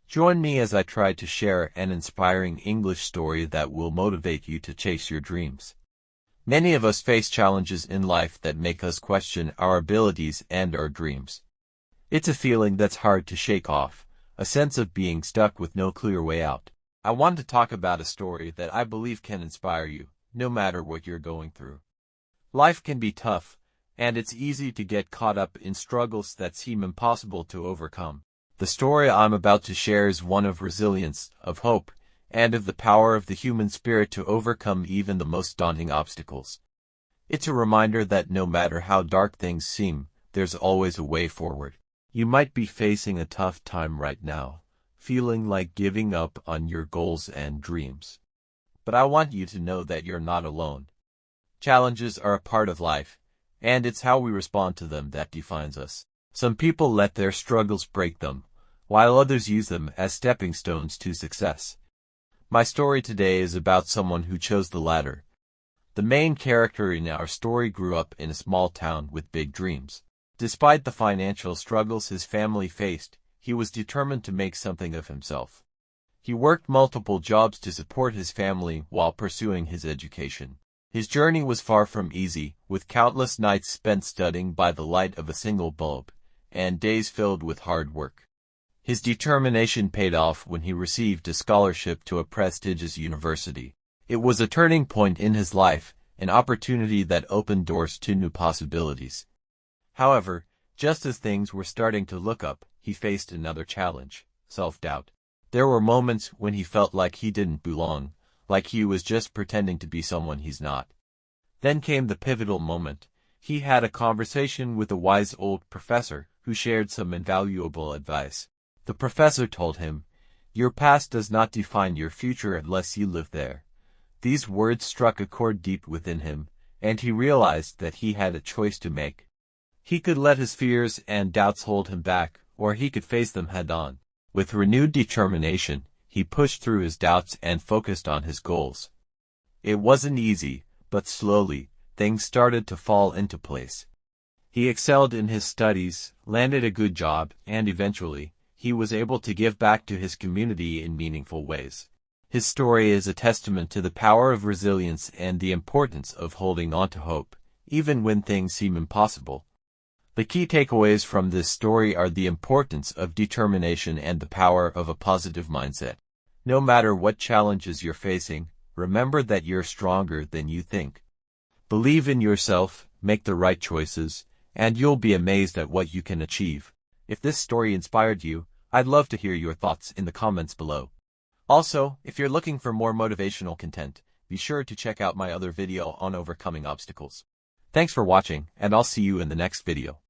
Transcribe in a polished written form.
Join me as I try to share an inspiring English story that will motivate you to chase your dreams. Many of us face challenges in life that make us question our abilities and our dreams. It's a feeling that's hard to shake off, a sense of being stuck with no clear way out. I want to talk about a story that I believe can inspire you, no matter what you're going through. Life can be tough, and it's easy to get caught up in struggles that seem impossible to overcome. The story I'm about to share is one of resilience, of hope, and of the power of the human spirit to overcome even the most daunting obstacles. It's a reminder that no matter how dark things seem, there's always a way forward. You might be facing a tough time right now, feeling like giving up on your goals and dreams. But I want you to know that you're not alone. Challenges are a part of life, and it's how we respond to them that defines us. Some people let their struggles break them, while others use them as stepping stones to success. My story today is about someone who chose the latter. The main character in our story grew up in a small town with big dreams. Despite the financial struggles his family faced, he was determined to make something of himself. He worked multiple jobs to support his family while pursuing his education. His journey was far from easy, with countless nights spent studying by the light of a single bulb, and days filled with hard work. His determination paid off when he received a scholarship to a prestigious university. It was a turning point in his life, an opportunity that opened doors to new possibilities. However, just as things were starting to look up, he faced another challenge: self-doubt. There were moments when he felt like he didn't belong, like he was just pretending to be someone he's not. Then came the pivotal moment. He had a conversation with a wise old professor who shared some invaluable advice. The professor told him, "Your past does not define your future unless you live there." These words struck a chord deep within him, and he realized that he had a choice to make. He could let his fears and doubts hold him back, or he could face them head-on. With renewed determination, he pushed through his doubts and focused on his goals. It wasn't easy, but slowly, things started to fall into place. He excelled in his studies, landed a good job, and eventually, he was able to give back to his community in meaningful ways. His story is a testament to the power of resilience and the importance of holding on to hope, even when things seem impossible. The key takeaways from this story are the importance of determination and the power of a positive mindset. No matter what challenges you're facing, remember that you're stronger than you think. Believe in yourself, make the right choices, and you'll be amazed at what you can achieve. If this story inspired you, I'd love to hear your thoughts in the comments below. Also, if you're looking for more motivational content, be sure to check out my other video on overcoming obstacles. Thanks for watching, and I'll see you in the next video.